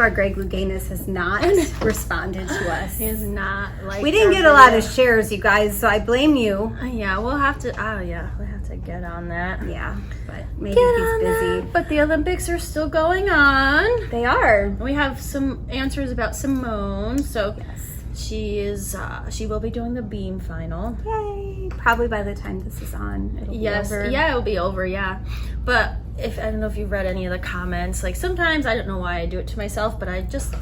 far, Greg Louganis has not responded to us. He is not like. We didn't get a lot of shares, you guys, so I blame you. Yeah, we'll have to. We'll have to get on that. Yeah, but maybe he's busy. But the Olympics are still going on. They are. We have some answers about Simone. So Yes. she will be doing the beam final. Yay! Probably by the time this is on, it'll be over. Yeah, it'll be over. Yeah, but I don't know if you've read any of the comments. Like sometimes I don't know why I do it to myself, but I just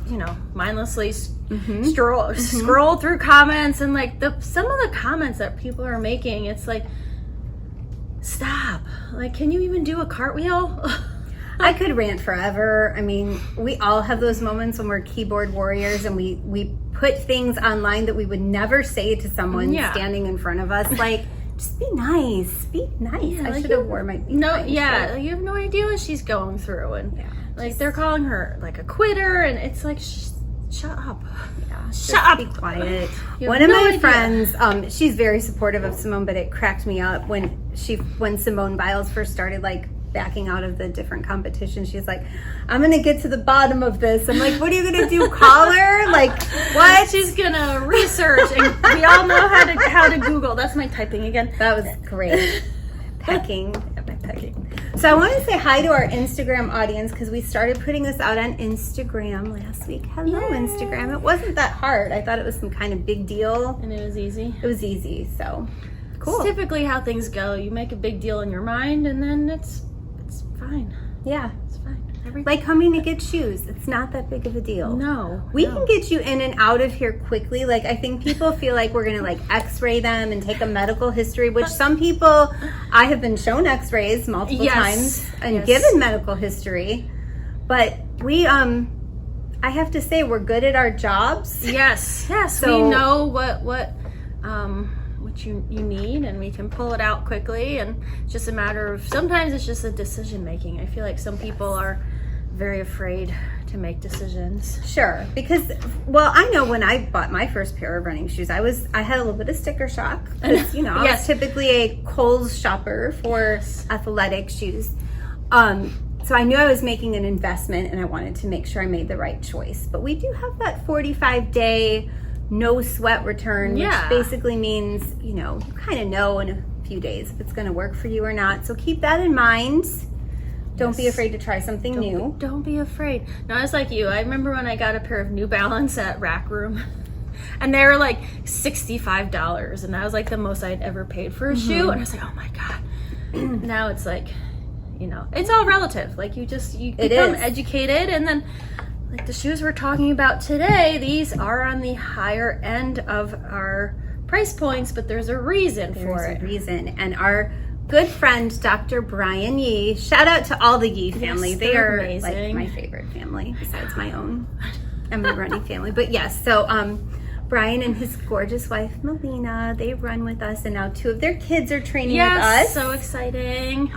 mindlessly scroll through comments, and like some of the comments that people are making, it's like, stop! Like, can you even do a cartwheel? I could rant forever. I mean, we all have those moments when we're keyboard warriors and we put things online that we would never say to someone standing in front of us. Like, just be nice. Be nice. Yeah, I should have worn my you have no idea what she's going through, and like they're calling her like a quitter, and it's like, shut up. Yeah, shut up. Be quiet. One of my friends, she's very supportive of Simone, but it cracked me up when Simone Biles first started like backing out of the different competitions. She's like, I'm gonna get to the bottom of this. I'm like, what are you gonna do, call her? Like, what? She's gonna research, and we all know how to Google. That's my typing again. That was great. Pecking. So I want to say hi to our Instagram audience, because we started putting this out on Instagram last week. Hello, Yay. Instagram. It wasn't that hard. I thought it was some kind of big deal. And it was easy. It was easy, so cool. It's typically how things go. You make a big deal in your mind, and then it's fine. Yeah. It's fine. Like coming to get shoes. It's not that big of a deal. No. We can get you in and out of here quickly. Like, I think people feel like we're going to like x-ray them and take a medical history, which some people, I have been shown x-rays multiple times and given medical history. But we, I have to say, we're good at our jobs. Yes. So, we know what you need, and we can pull it out quickly, and it's just a matter of, sometimes it's just a decision making. I feel like some people are very afraid to make decisions. Sure, because I know when I bought my first pair of running shoes, I had a little bit of sticker shock, because I was typically a Kohl's shopper for athletic shoes. So I knew I was making an investment, and I wanted to make sure I made the right choice. But we do have that 45-day no sweat return, which basically means, you kind of know in a few days if it's going to work for you or not. So keep that in mind. Don't be afraid to try something new. Don't be afraid. No, it's like you. I remember when I got a pair of New Balance at Rack Room, and they were like $65, and that was like the most I'd ever paid for a shoe. And I was like, oh my God. Now it's like, it's all relative. Like you become educated, and then like the shoes we're talking about today, these are on the higher end of our price points, but there's a reason for it. There's a reason. And our good friend, Dr. Brian Yee, shout out to all the Yee family. They are amazing. Like my favorite family, besides my own and my running family. But yes, so Brian and his gorgeous wife, Melina, they run with us, and now 2 of their kids are training with us. So exciting.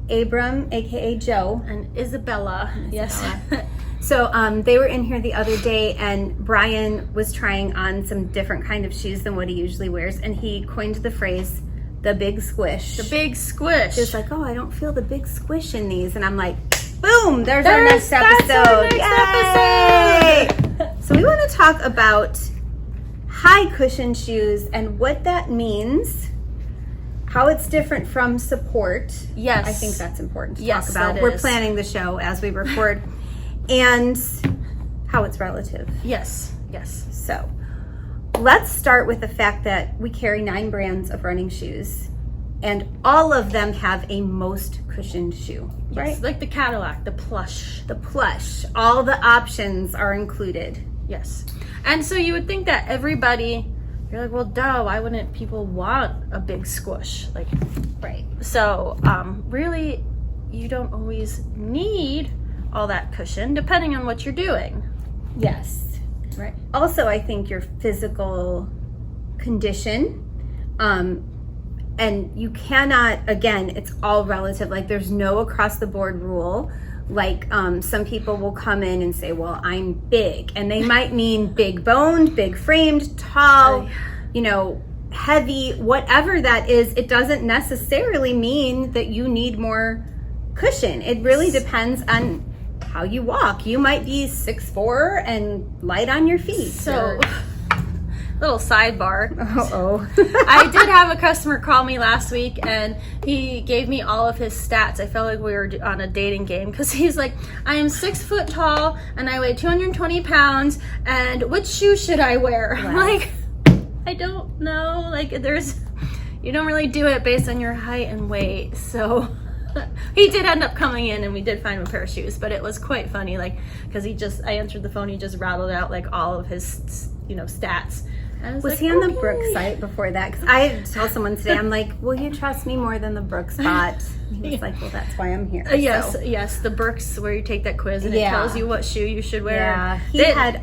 Abram, aka Joe. And Isabella. Yes. So they were in here the other day, and Brian was trying on some different kind of shoes than what he usually wears, and he coined the phrase, the Big Squish. The Big Squish. Just like, I don't feel the big squish in these. And I'm like, boom, there's our next episode. Yay! So we want to talk about high cushion shoes and what that means, how it's different from support. Yes. I think that's important to talk about. That We're is. planning the show as we record. And how it's relative. Yes. So let's start with the fact that we carry 9 brands of running shoes, and all of them have a most cushioned shoe, right? Yes, like the Cadillac, the plush. All the options are included. Yes. And so you would think that everybody, you're like, well, duh, why wouldn't people want a big squish? Like, right. So really, you don't always need all that cushion, depending on what you're doing. Yes. Right. Also, I think your physical condition, and you cannot, again, it's all relative. Like, there's no across the board rule. Like, some people will come in and say, well, I'm big, and they might mean big boned, big framed, tall, heavy, whatever that is. It doesn't necessarily mean that you need more cushion. It really depends on how you walk. You might be 6'4" and light on your feet. So, little sidebar. Uh-oh. I did have a customer call me last week, and he gave me all of his stats. I felt like we were on a dating game, because he's like, I am 6 foot tall and I weigh 220 pounds, and which shoe should I wear? Wow. I'm like, I don't know. Like, you don't really do it based on your height and weight. So he did end up coming in, and we did find him a pair of shoes, but it was quite funny, like, because I answered the phone, he just rattled out like all of his, stats. Was like, he on the Brooks site before that? Because I told someone today, I'm like, will you trust me more than the Brooks bot? And he was like, well, that's why I'm here. Yes, the Brooks, where you take that quiz and it tells you what shoe you should wear. Yeah, he had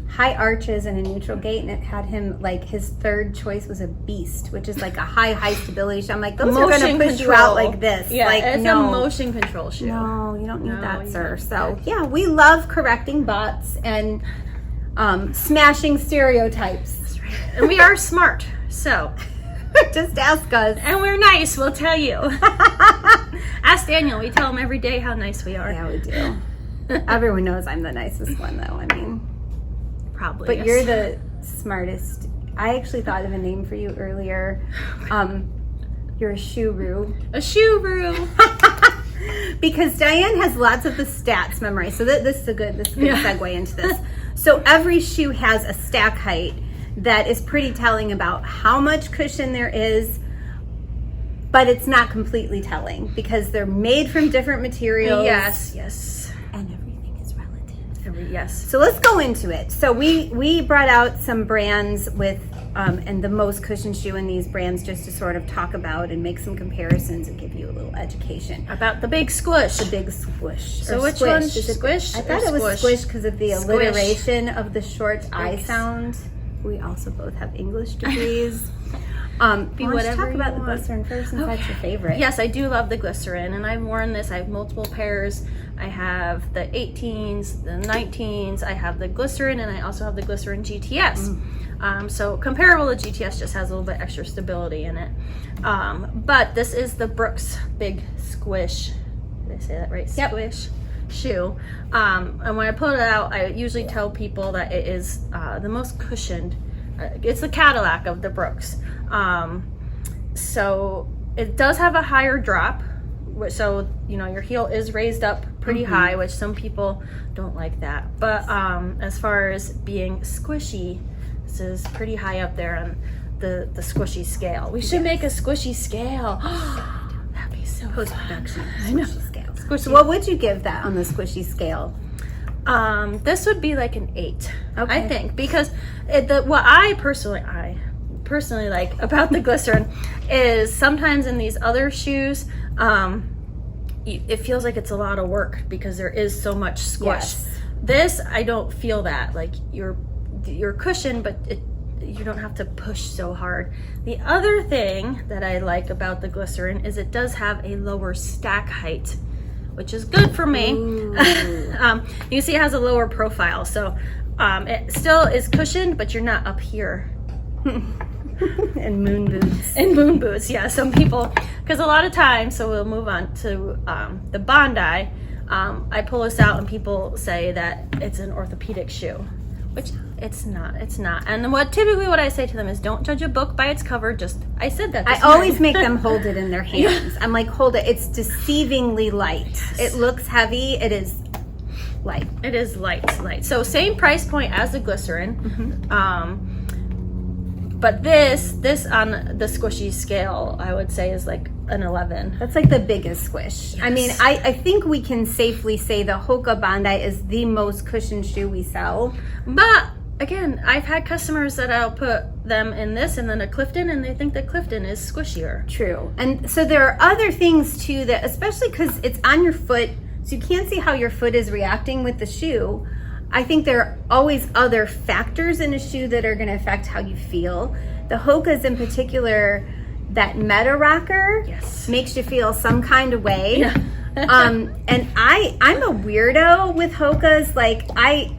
high arches and a neutral gait, and it had him, like, his third choice was a beast, which is like a high stability shoe. I'm like, those are going to push you out like this. Yeah, like, it's no. a motion control shoe. No, you don't need that, sir. So, yeah, we love correcting bots and smashing stereotypes. That's right. And we are smart, so just ask us. And we're nice, we'll tell you. Ask Daniel, we tell him every day how nice we are. Yeah, we do. Everyone knows I'm the nicest one, though. I mean, probably. But you're the smartest. I actually thought of a name for you earlier. You're a shoe-roo. A shoe-roo. Because Diane has lots of the stats memorized. So this is a good segue into this. So every shoe has a stack height that is pretty telling about how much cushion there is, but it's not completely telling because they're made from different materials. Yes. And everything is relative. Yes. So let's go into it. So we brought out some brands with and the most cushion shoe in these brands, just to sort of talk about and make some comparisons and give you a little education about the Big Squish. The Big Squish. So which one's Squish? I thought it was Squish because of the alliteration of the short I sound. We also both have English degrees. Let's talk about the glycerin first, since that's your favorite. Yes, I do love the glycerin, and I've worn this. I have multiple pairs. I have the 18s, the 19s. I have the glycerin, and I also have the glycerin GTS. So comparable to GTS, just has a little bit extra stability in it. But this is the Brooks Big Squish. Did I say that right? Yep. Squish shoe. And when I pull it out, I usually tell people that it is the most cushioned. It's the Cadillac of the Brooks. So it does have a higher drop. So, your heel is raised up pretty high, which some people don't like that. But as far as being squishy, this is pretty high up there on the squishy scale. We should make a squishy scale. That'd be so post-production. I know. Scale. So what would you give that on the squishy scale? This would be like an 8, okay. I think, because what I personally like about the glycerin is sometimes in these other shoes, it feels like it's a lot of work because there is so much squish. Yes. This, I don't feel that. Like you're cushioned, but you don't have to push so hard. The other thing that I like about the glycerin is it does have a lower stack height, which is good for me. You can see it has a lower profile, so it still is cushioned, but you're not up here. And moon boots. And moon boots, yeah. Some people, because a lot of times, so we'll move on to the Bondi. I pull this out and people say that it's an orthopedic shoe, which it's not. And typically what I say to them is, don't judge a book by its cover. I said that. I always make them hold it in their hands. I'm like, hold it. It's deceivingly light. Yes. It looks heavy. It is light. It is light. So same price point as the glycerin. But this on the squishy scale, I would say is like an 11. That's like the biggest squish. Yes. I mean, I think we can safely say the Hoka Bondi is the most cushioned shoe we sell. But again, I've had customers that I'll put them in this and then a Clifton, and they think that Clifton is squishier. True. And so there are other things too that, especially because it's on your foot, so you can't see how your foot is reacting with the shoe. I think there are always other factors in a shoe that are going to affect how you feel. The Hokas in particular, that Meta Rocker makes you feel some kind of way. Yeah. And I'm a weirdo with Hokas. Like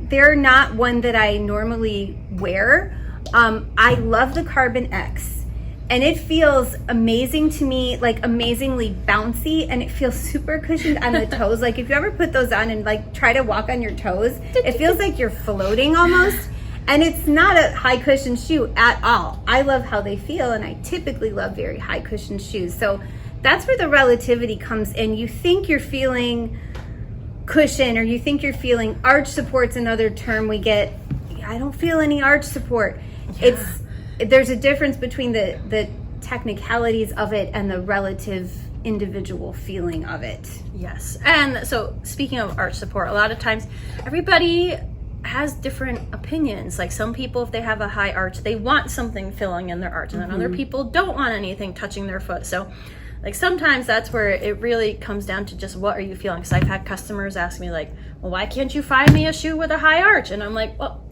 they're not one that I normally wear. I love the Carbon X. And it feels amazing to me, like amazingly bouncy, and it feels super cushioned on the toes. Like if you ever put those on and like try to walk on your toes, it feels like you're floating almost. And it's not a high cushion shoe at all. I love how they feel, and I typically love very high cushion shoes. So that's where the relativity comes in. You think you're feeling cushion, or you think you're feeling arch support's another term we get. I don't feel any arch support. Yeah. There's a difference between the technicalities of it and the relative individual feeling of it. Yes. And so speaking of arch support, a lot of times everybody has different opinions. Like some people, if they have a high arch, they want something filling in their arch, and then other people don't want anything touching their foot. So like sometimes that's where it really comes down to just what are you feeling. Because I've had customers ask me like, well, why can't you find me a shoe with a high arch? And I'm like, well,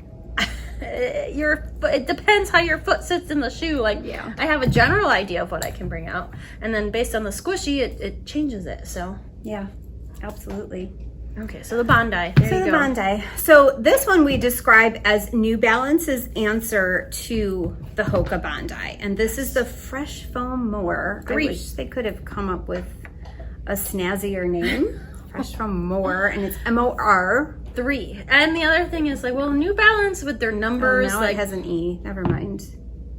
it depends how your foot sits in the shoe. Like, yeah, I have a general idea of what I can bring out, and then based on the squishy, it changes it. So yeah, absolutely. Okay, so the Bondi. There you go. Bondi. So this one we describe as New Balance's answer to the Hoka Bondi, and this is the Fresh Foam More. I wish they could have come up with a snazzier name. Fresh Foam More, and it's MOR. 3. And the other thing is like, well, New Balance with their numbers, now like it has an E. Never mind.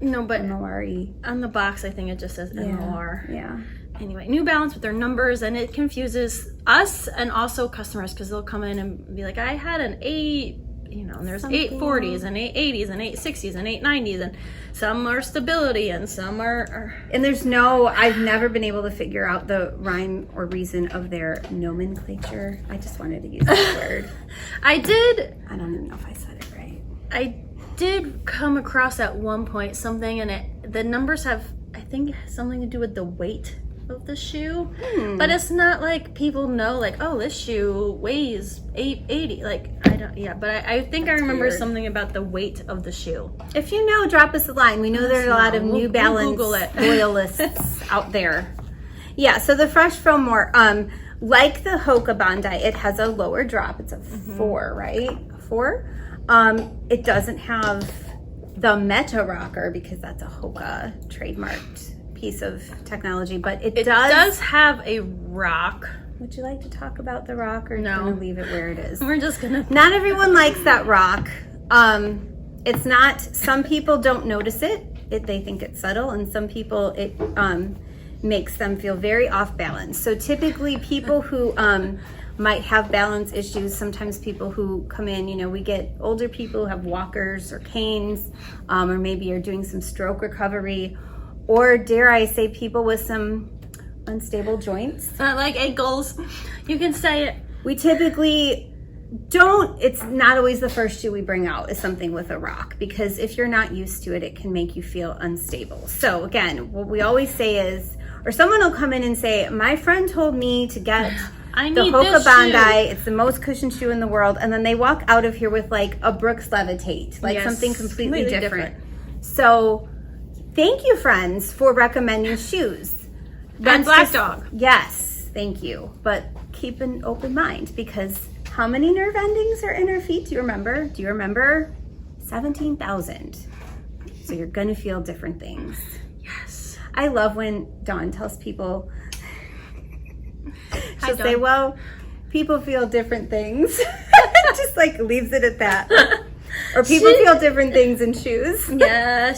No, but MORE. On the box, I think it just says MOR. Yeah. Anyway, New Balance with their numbers, and it confuses us and also customers because they'll come in and be like, I had an 8, and there's 840s and 880s and 860s and 890s, and some are stability and some are... And I've never been able to figure out the rhyme or reason of their nomenclature. I just wanted to use that word. I don't even know if I said it right. I did come across at one point something, and the numbers have, I think, something to do with the weight of the shoe, but it's not like people know like, oh, this shoe weighs 880. Like I think I remember weird. Something about the weight of the shoe. If you know, drop us a line. We know there's a lot of New Balance loyalists out there. Yeah, so the Fresh Foam More, like the Hoka Bondi, it has a lower drop. It's a 4, right? 4. It doesn't have the Meta Rocker because that's a Hoka trademarked piece of technology, but it does have a rock. Would you like to talk about the rock, or no? Gonna leave it where it is? We're just gonna. Not everyone likes that rock. It's not. Some people don't notice it. They think it's subtle, and some people it makes them feel very off balance. So typically, people who might have balance issues. Sometimes people who come in, we get older people who have walkers or canes, or maybe are doing some stroke recovery. Or dare I say, people with some unstable joints. Like ankles. You can say it. We typically don't, it's not always the first shoe we bring out is something with a rock, because if you're not used to it, it can make you feel unstable. So again, what we always say is, or someone will come in and say, my friend told me to get the Hoka Bondi. It's the most cushioned shoe in the world. And then they walk out of here with like a Brooks Levitate, like something completely different. So thank you, friends, for recommending shoes. And Black Dog. Yes, thank you. But keep an open mind, because how many nerve endings are in our feet? Do you remember? 17,000. So you're going to feel different things. Yes. I love when Dawn tells people, she'll say, well, people feel different things. Just like leaves it at that. Or people feel different things in shoes. Yeah,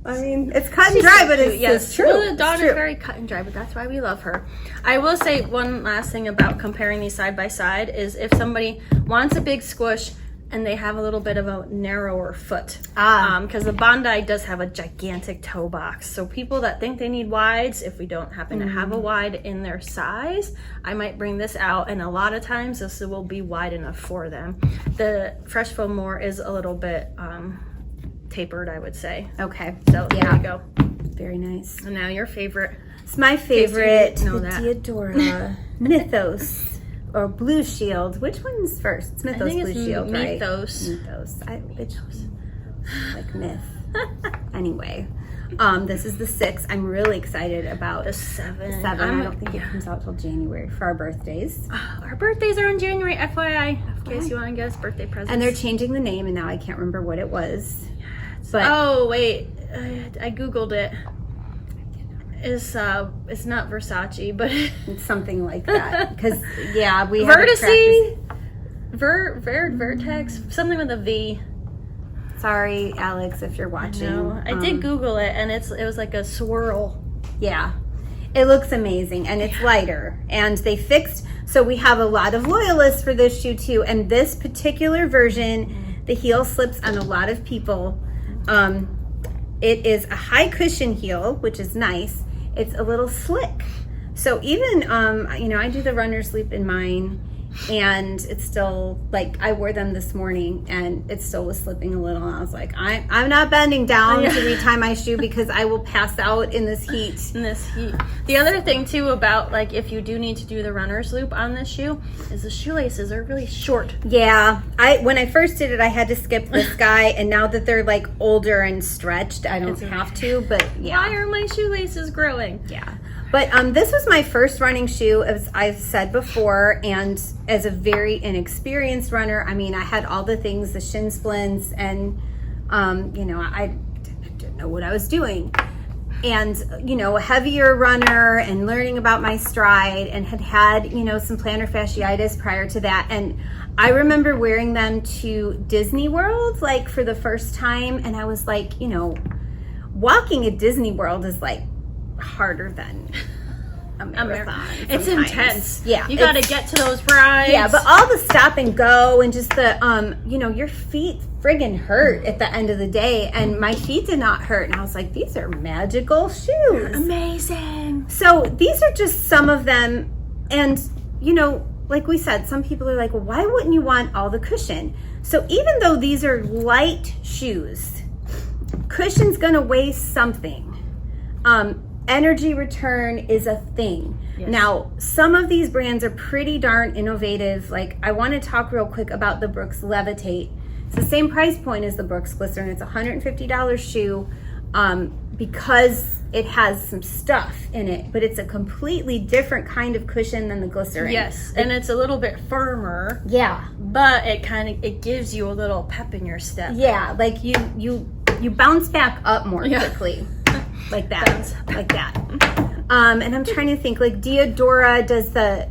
it's cut and dry, but it's true. Well, Dawn is very cut and dry, but that's why we love her. I will say one last thing about comparing these side by side is if somebody wants a big squish and they have a little bit of a narrower foot, because the Bondi does have a gigantic toe box. So people that think they need wides, if we don't happen to have a wide in their size, I might bring this out, and a lot of times this will be wide enough for them. The Fresh Foam More is a little bit tapered, I would say. Okay. So there you go. Very nice. And now your favorite. It's my favorite, the Diadora Mythos or Blue Shield. Which one's first? It's Mythos Blue Shield, right? Mythos. Mythos. Like myth. Anyway, this is the 6. I'm really excited about the 7. I don't think it comes out till January for our birthdays. Our birthdays are in January, FYI. In case you want to get us birthday presents. And they're changing the name, and now I can't remember what it was. But oh wait, I googled it. is it's not Versace, but It's something like that. Because we Vertice, Vertex, something with a V. Sorry, Alex, if you're watching. No, I did Google it, and it was like a swirl. Yeah, it looks amazing, and it's lighter. And they fixed, so we have a lot of loyalists for this shoe too. And this particular version, the heel slips on a lot of people. It is a high cushion heel, which is nice. It's a little slick. So even, I do the runner's loop in mine, and it's still, like, I wore them this morning, and it still was slipping a little. And I was like, I'm not bending down to retie my shoe because I will pass out in this heat. The other thing, too, about, like, if you do need to do the runner's loop on this shoe, is the shoelaces are really short. Yeah. When I first did it, I had to skip this guy, and now that they're, like, older and stretched, I don't have to, but yeah. Why are my shoelaces growing? Yeah. But this was my first running shoe, as I've said before, and as a very inexperienced runner, I mean, I had all the things, the shin splints, and, I didn't know what I was doing. And, a heavier runner and learning about my stride, and had some plantar fasciitis prior to that. And I remember wearing them to Disney World, like, for the first time, and I was like, walking at Disney World is, like, harder than a marathon. It's intense. Yeah. You got to get to those rides. Yeah, but all the stop and go and just the, your feet friggin' hurt at the end of the day. And my feet did not hurt. And I was like, these are magical shoes. Amazing. So these are just some of them. And, like we said, some people are like, well, why wouldn't you want all the cushion? So even though these are light shoes, cushion's going to weigh something. Energy return is a thing. Yes. Now, some of these brands are pretty darn innovative. Like, I want to talk real quick about the Brooks Levitate. It's the same price point as the Brooks Glycerin. It's a $150 shoe because it has some stuff in it, but it's a completely different kind of cushion than the Glycerin. Yes, and it's a little bit firmer. Yeah. But it gives you a little pep in your step. Yeah, like you bounce back up more quickly. Like that. And I'm trying to think, like, Diodora does the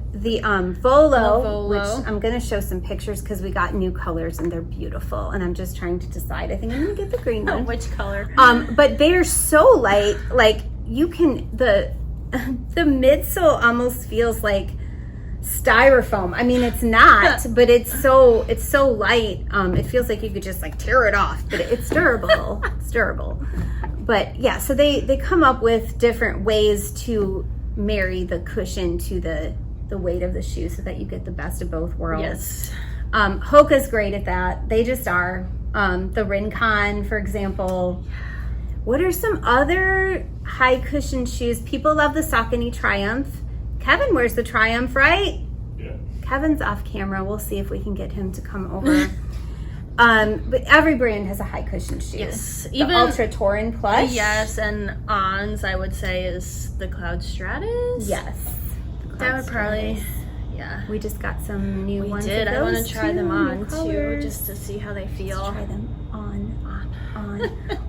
Volo, which I'm going to show some pictures because we got new colors and they're beautiful. And I'm just trying to decide. I think I'm going to get the green one. Which color? But they're so light. Like, you can, the midsole almost feels like styrofoam. I mean, it's not, but it's so light. It feels like you could just, like, tear it off, but it's durable. It's durable. But yeah, so they come up with different ways to marry the cushion to the weight of the shoe so that you get the best of both worlds. Yes. Hoka's great at that. They just are. The Rincon, for example. What are some other high cushion shoes? People love the Saucony Triumph. Kevin wears the Triumph, right? Yeah. Kevin's off camera. We'll see if we can get him to come over. But every brand has a high cushion shoe. Yes, even Ultra Touring Plush. Yes, and Ons, I would say, is the Cloud Stratus. Yes, that would probably. Yeah, we just got some new ones. Did I want to try them on too, just to see how they feel? Let's try them on.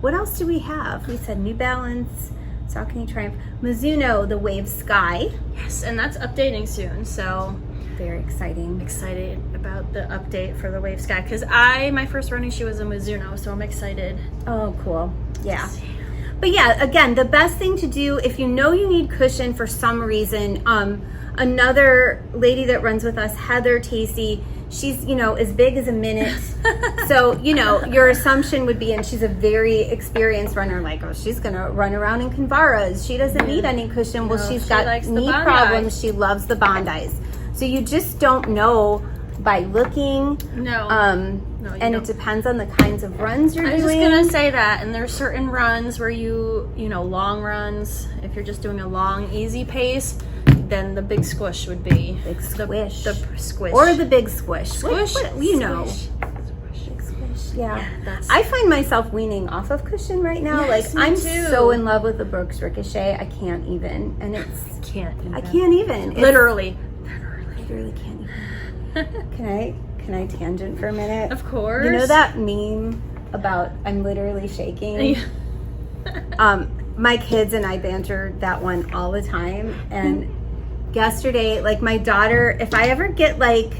What else do we have? We said New Balance, Saucony Triumph, Mizuno, the Wave Sky. Yes, and that's updating soon, so. Very exciting. Excited about the update for the Wave Sky because my first running shoe was a Mizuno, so I'm excited. Oh, cool. Yeah. But yeah, again, the best thing to do if you know you need cushion for some reason, another lady that runs with us, Heather Tacey, she's, as big as a minute. So, your assumption would be, and she's a very experienced runner, like, oh, she's going to run around in Convaras. She doesn't need any cushion. Well, she's got knee problems. She loves the Bondis. So you just don't know by looking. No. And it depends on the kinds of runs you're doing. I was just going to say that. And there's certain runs where long runs, if you're just doing a long, easy pace, then the Big Squish would be. Big Squish. The Squish. Or the Big Squish. Squish? Squish. Big Squish. Yeah. I find myself weaning off of cushion right now. Yes, like, I'm so in love with the Brooks Ricochet. I can't even. And I can't even. Literally can't even. Can I tangent for a minute? Of course. You know that meme about I'm literally shaking? my kids and I banter that one all the time. And yesterday, like my daughter, if I ever get like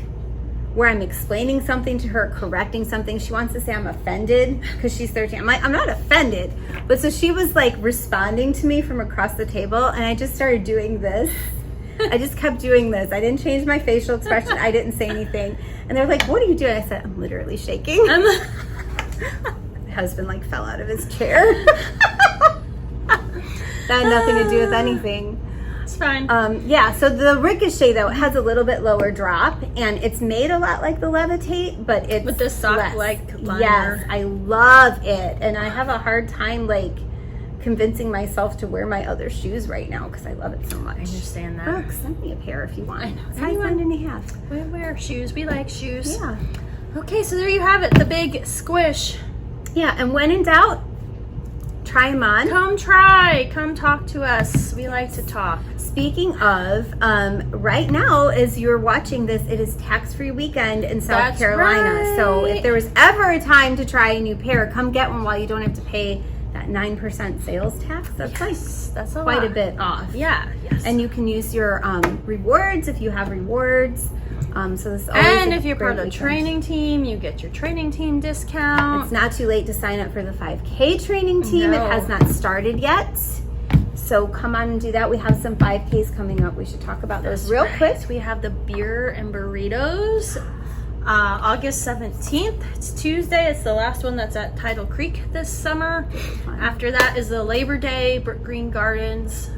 where I'm explaining something to her, correcting something, she wants to say I'm offended because she's 13. I'm like, I'm not offended. But so she was like responding to me from across the table, and I just started doing this. I just kept doing this. I didn't change my facial expression. I didn't say anything. And they're like, what are you doing? I said, I'm literally shaking. My husband like fell out of his chair. That had nothing to do with anything. It's fine. Yeah, so the Ricochet, though, it has a little bit lower drop, and it's made a lot like the Levitate, but it's with the sock-like liner. Yes, I love it, and I have a hard time, like, convincing myself to wear my other shoes right now because I love it so much. I understand that. Brooke, send me a pair if you want. I know. Size 9.5. We wear shoes. We like shoes. Yeah. Okay, so there you have it. The Big Squish. Yeah, and when in doubt, try them on. Come try. Come talk to us. We like to talk. Speaking of, right now, as you're watching this, it is tax-free weekend in South Carolina. Right. So if there was ever a time to try a new pair, come get one while you don't have to pay that 9% sales tax. That's quite a bit off. Yeah. Yes. And you can use your rewards if you have rewards. So this is always and if you're part of the training team, you get your training team discount. It's not too late to sign up for the 5K training team. No. It has not started yet. So come on and do that. We have some 5Ks coming up. We should talk about those real quick. We have the beer and burritos. August 17th. It's Tuesday. It's the last one that's at Tidal Creek this summer. After that is the Labor Day, Green Gardens.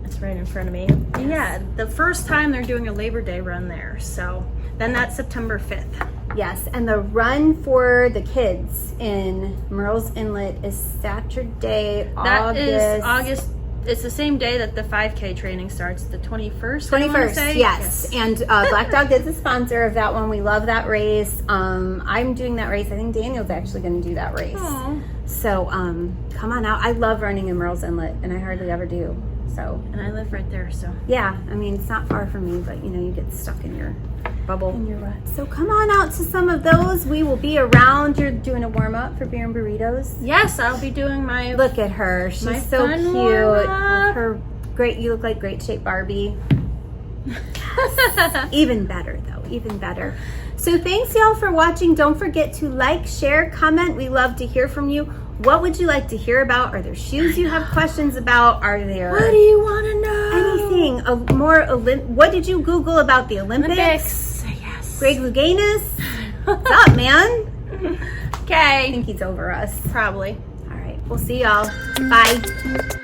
It's right in front of me. Yeah, the first time they're doing a Labor Day run there. So then that's September 5th. Yes, and the run for the kids in Murrells Inlet is Saturday, That is August. It's the same day that the 5K training starts, the 21st. 21st, yes. And Black Dog is a sponsor of that one. We love that race. I'm doing that race. I think Daniel's actually going to do that race. Aww. So come on out. I love running in Murrells Inlet, and I hardly ever do. So. And I live right there, so. Yeah, I mean, it's not far from me, but you know, you get stuck in your bubble. In your rut. So come on out to some of those. We will be around. You're doing a warm up for beer and burritos. Yes, I'll be doing my. Look at her. She's so cute. With her great. You look like great shape Barbie. Yes. Even better though. Even better. So thanks y'all for watching. Don't forget to like, share, comment. We love to hear from you. What would you like to hear about? Are there shoes you have questions about? Are there? What do you want to know? Anything? What did you Google about the Olympics? Yes. Greg Louganis? What's up, man? Okay. I think he's over us. Probably. All right. We'll see y'all. Bye.